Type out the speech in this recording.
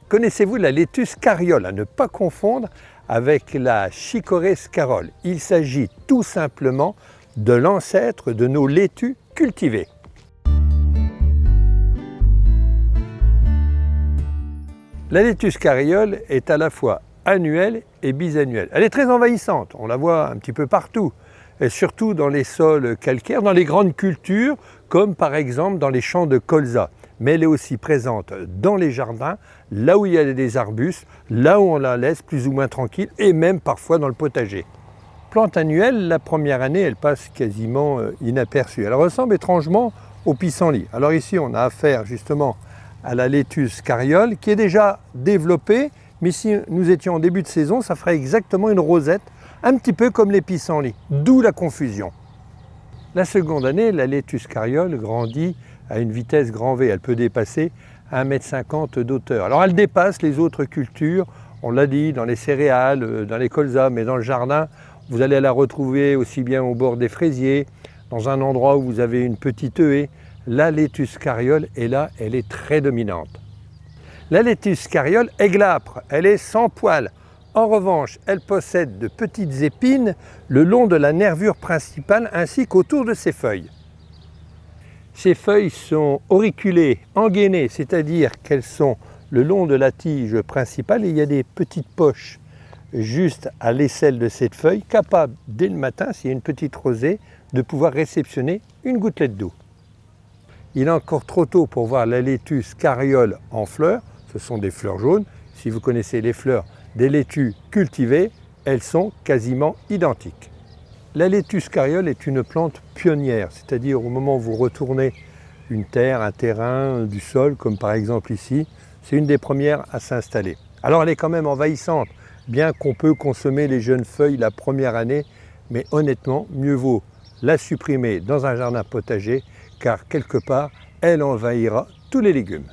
Connaissez-vous la laitue scariole, à ne pas confondre avec la chicorée scarole? Il s'agit tout simplement de l'ancêtre de nos laitues cultivées. La laitue scariole est à la fois annuelle et bisannuelle. Elle est très envahissante, on la voit un petit peu partout, et surtout dans les sols calcaires, dans les grandes cultures, comme par exemple dans les champs de colza. Mais elle est aussi présente dans les jardins, là où il y a des arbustes, là où on la laisse plus ou moins tranquille, et même parfois dans le potager. Plante annuelle, la première année, elle passe quasiment inaperçue. Elle ressemble étrangement au pissenlit. Alors ici, on a affaire justement à la laitue scariole, qui est déjà développée, mais si nous étions en début de saison, ça ferait exactement une rosette, un petit peu comme les pissenlits, d'où la confusion. La seconde année, la laitue scariole grandit à une vitesse grand V. Elle peut dépasser 1,50 m d'auteur. Alors elle dépasse les autres cultures, on l'a dit, dans les céréales, dans les colzas, mais dans le jardin, vous allez la retrouver aussi bien au bord des fraisiers, dans un endroit où vous avez une petite haie. La laitue scariole est là, elle est très dominante. La laitue scariole est glabre, elle est sans poils. En revanche, elle possède de petites épines le long de la nervure principale ainsi qu'autour de ses feuilles. Ces feuilles sont auriculées, engainées, c'est-à-dire qu'elles sont le long de la tige principale et il y a des petites poches juste à l'aisselle de cette feuille, capables dès le matin, s'il y a une petite rosée, de pouvoir réceptionner une gouttelette d'eau. Il est encore trop tôt pour voir la laitue scariole en fleurs, ce sont des fleurs jaunes. Si vous connaissez les fleurs des laitues cultivées, elles sont quasiment identiques. La laitue scariole est une plante pionnière, c'est-à-dire au moment où vous retournez une terre, un terrain, du sol, comme par exemple ici, c'est une des premières à s'installer. Alors elle est quand même envahissante, bien qu'on peut consommer les jeunes feuilles la première année, mais honnêtement, mieux vaut la supprimer dans un jardin potager, car quelque part, elle envahira tous les légumes.